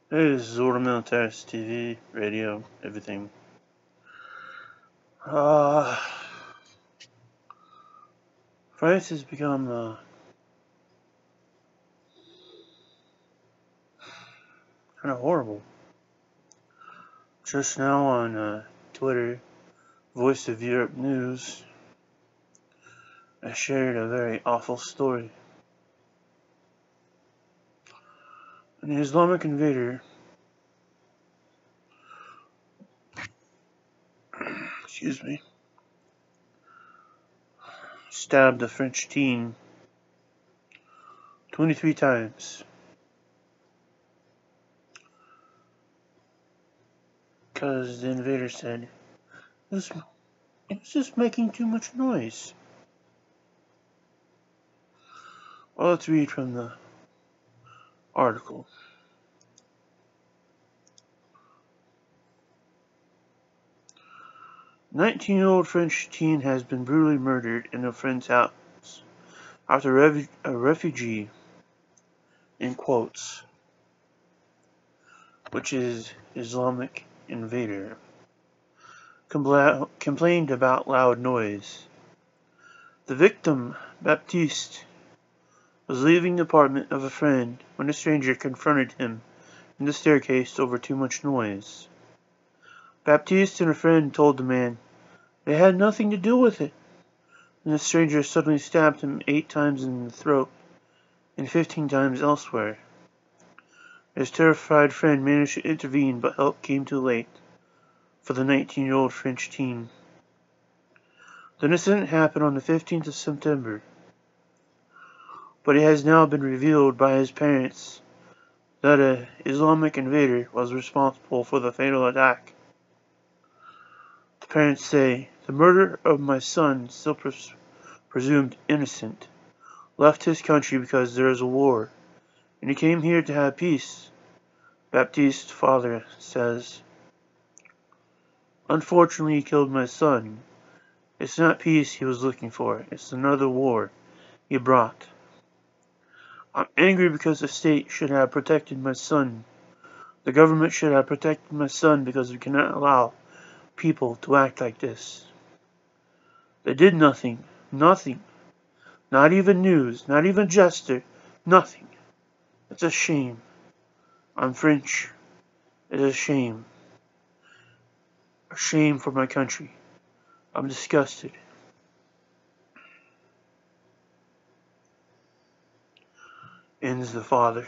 Hey, this is Order Militaris TV, radio, everything. Uh, France has become kind of horrible. Just now on Twitter, Voice of Europe News, I shared a very awful story. An Islamic invader, excuse me, stabbed a French teen 23 times because the invader said, it's just making too much noise. Well, let's read from the article. 19-year-old French teen has been brutally murdered in a friend's house after a refugee, in quotes, which is Islamic invader, complained about loud noise. The victim, Baptiste, was leaving the apartment of a friend when a stranger confronted him in the staircase over too much noise. Baptiste and a friend told the man they had nothing to do with it, and the stranger suddenly stabbed him 8 times in the throat and 15 times elsewhere. His terrified friend managed to intervene, but help came too late for the 19-year-old French teen. The incident happened on the 15th of September, but it has now been revealed by his parents that an Islamic invader was responsible for the fatal attack. The parents say, the murder of my son, still presumed innocent, left his country because there is a war, and he came here to have peace. Baptiste's father says, unfortunately, he killed my son. It's not peace he was looking for, it's another war he brought. I'm angry because the state should have protected my son. The government should have protected my son because we cannot allow people to act like this. They did nothing. Nothing. Not even news. Not even gesture. Nothing. It's a shame. I'm French. It's a shame. A shame for my country. I'm disgusted. Ends the father.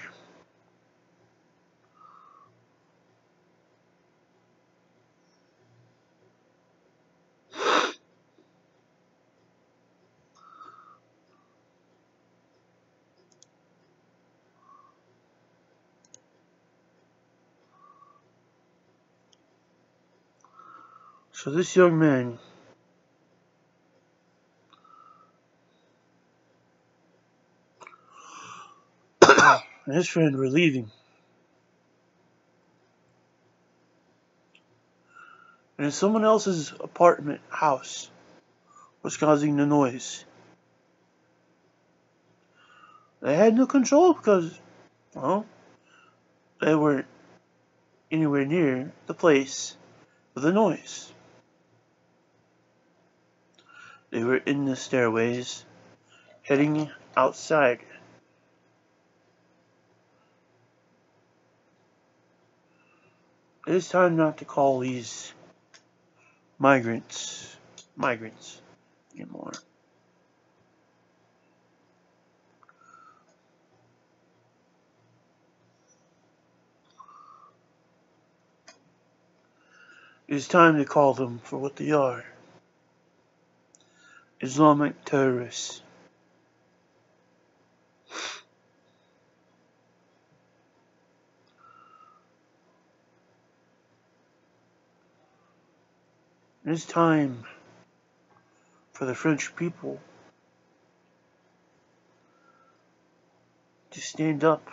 So this young man and his friend were leaving. And someone else's apartment house was causing the noise. They had no control because, well, they weren't anywhere near the place with the noise. They were in the stairways, heading outside. It is time not to call these migrants anymore. It is time to call them for what they are. Islamic terrorists. It is time for the French people to stand up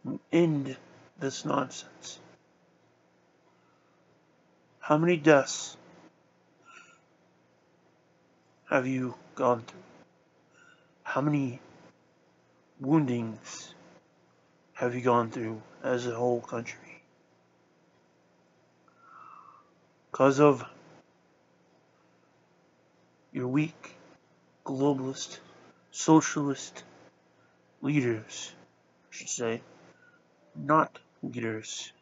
and end this nonsense. How many deaths have you gone through? How many woundings have you gone through as a whole country? Because of your weak, globalist, socialist leaders, I should say, not leaders,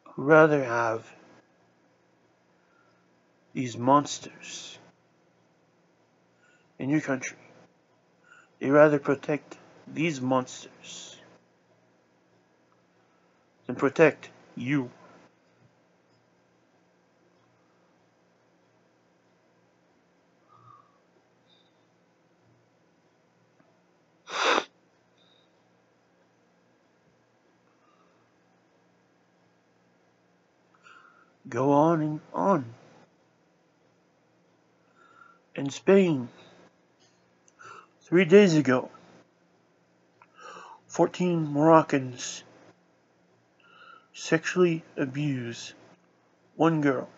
who rather have these monsters in your country. They rather protect these monsters than protect you. Go on and on. In Spain, 3 days ago, 14 Moroccans sexually abused one girl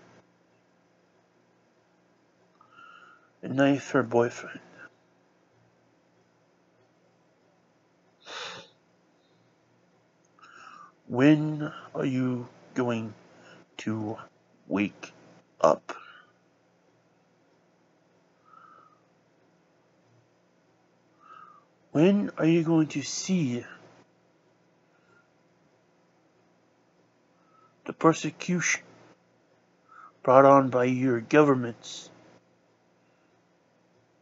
and knifed her boyfriend. When are you going to wake up? When are you going to see the persecution brought on by your governments,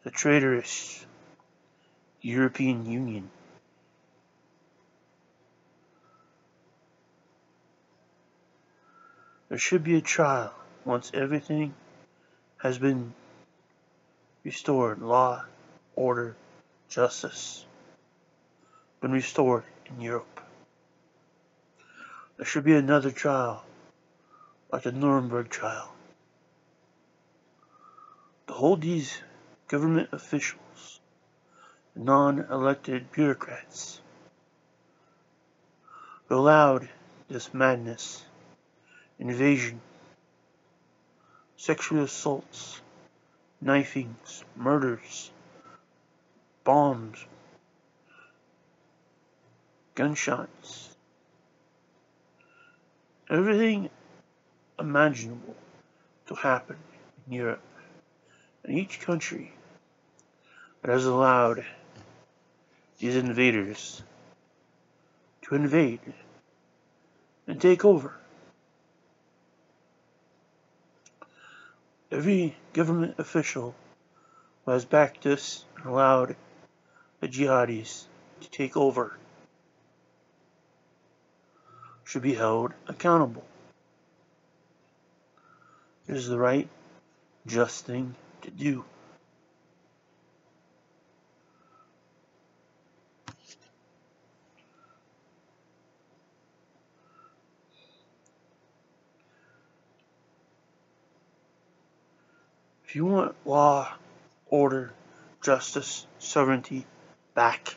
the traitorous European Union? There should be a trial once everything has been restored. Law, order, justice been restored in Europe. There should be another trial, like the Nuremberg trial, to hold these government officials, non-elected bureaucrats, who allowed this madness, invasion, sexual assaults, knifings, murders, bombs, gunshots, everything imaginable to happen in Europe. And each country that has allowed these invaders to invade and take over. Every government official who has backed this and allowed the jihadis to take over should be held accountable. It is the right, just thing to do. If you want law, order, justice, sovereignty back,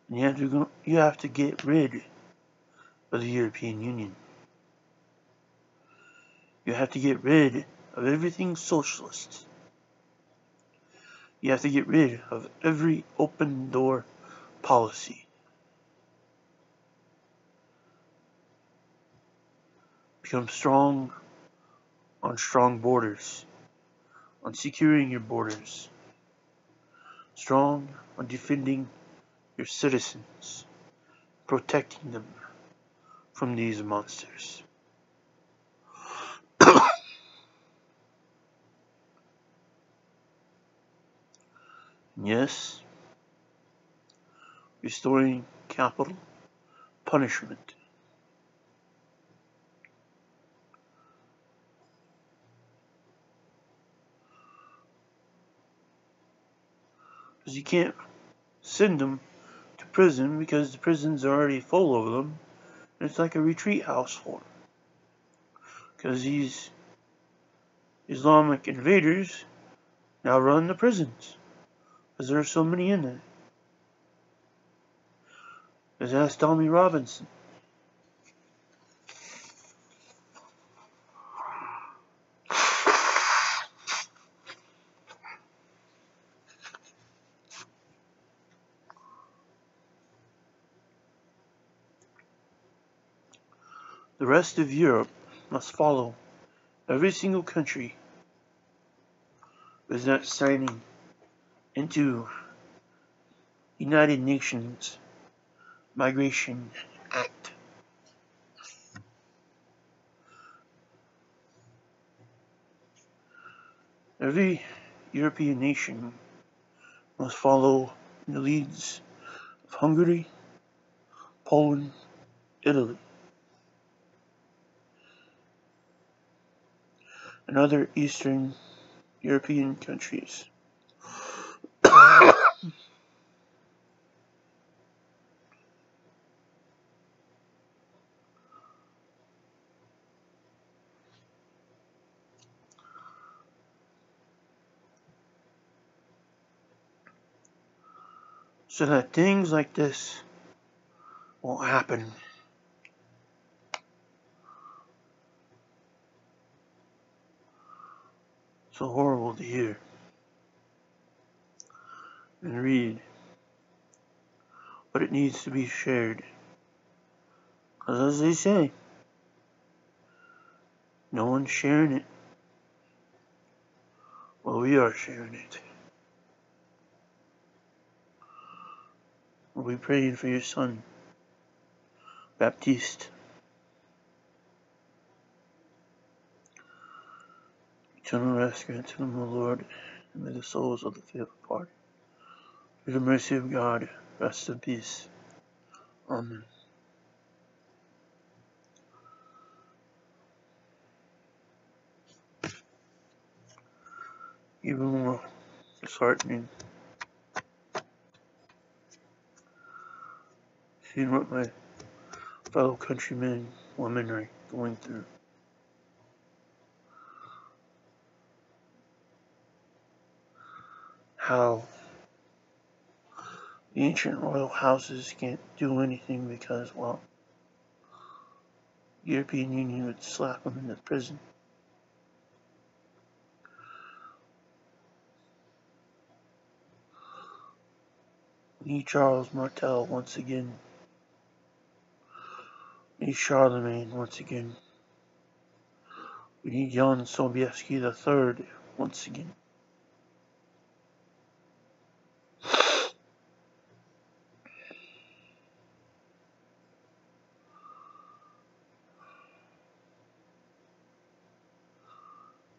then you have to get rid of the European Union. You have to get rid of everything socialist. You have to get rid of every open door policy. Become strong on strong borders, on securing your borders, strong on defending your citizens, protecting them from these monsters. Yes, restoring capital punishment. Because you can't send them to prison because the prisons are already full of them. And it's like a retreat house for them. Because these Islamic invaders now run the prisons. Because there are so many in there. Just ask Tommy Robinson. The rest of Europe must follow. Every single country is not signing into United Nations Migration Act. Every European nation must follow in the leads of Hungary, Poland, Italy, and other Eastern European countries. So that things like this won't happen. So horrible to hear and read, but it needs to be shared. Because as they say, no one's sharing it. Well, we are sharing it. We'll be praying for your son, Baptiste. Eternal rest grant to him, O Lord, and may the souls of the faithful departed, through the mercy of God, rest in peace. Amen. Even more disheartening, seeing what my fellow countrymen and women are going through. How the ancient royal houses can't do anything because, well, the European Union would slap them into prison. We need Charles Martel once again. We need Charlemagne once again. We need Jan Sobieski III once again.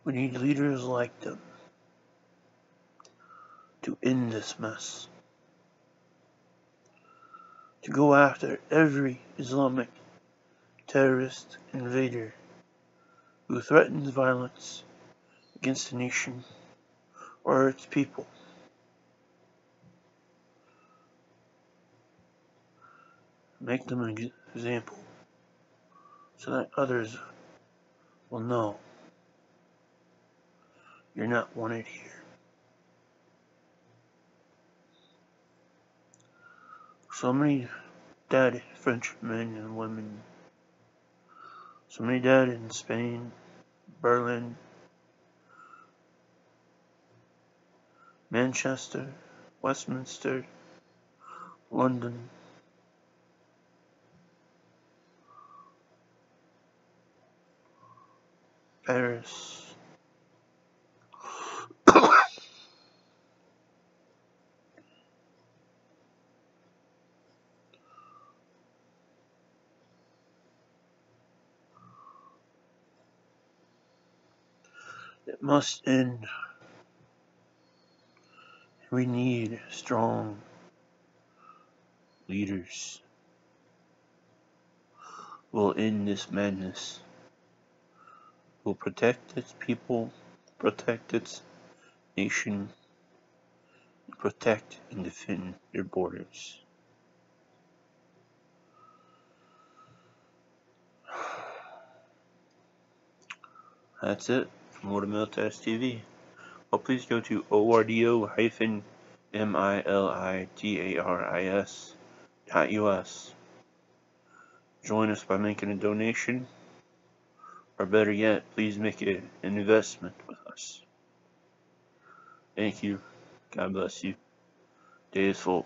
We need leaders like them to end this mess. To go after every Islamic terrorist invader who threatens violence against the nation or its people. Make them an example so that others will know you're not wanted here. So many dead French men and women. So many dead in Spain, Berlin, Manchester, Westminster, London. Paris. It must end. We need strong leaders who will end this madness, who will protect its people, protect its nation, protect and defend their borders. That's it from Watermill Test TV. Well, please go to ordo-militaris.us. Join us by making a donation, or better yet, please make an investment with us. Thank you. God bless you. Day is full.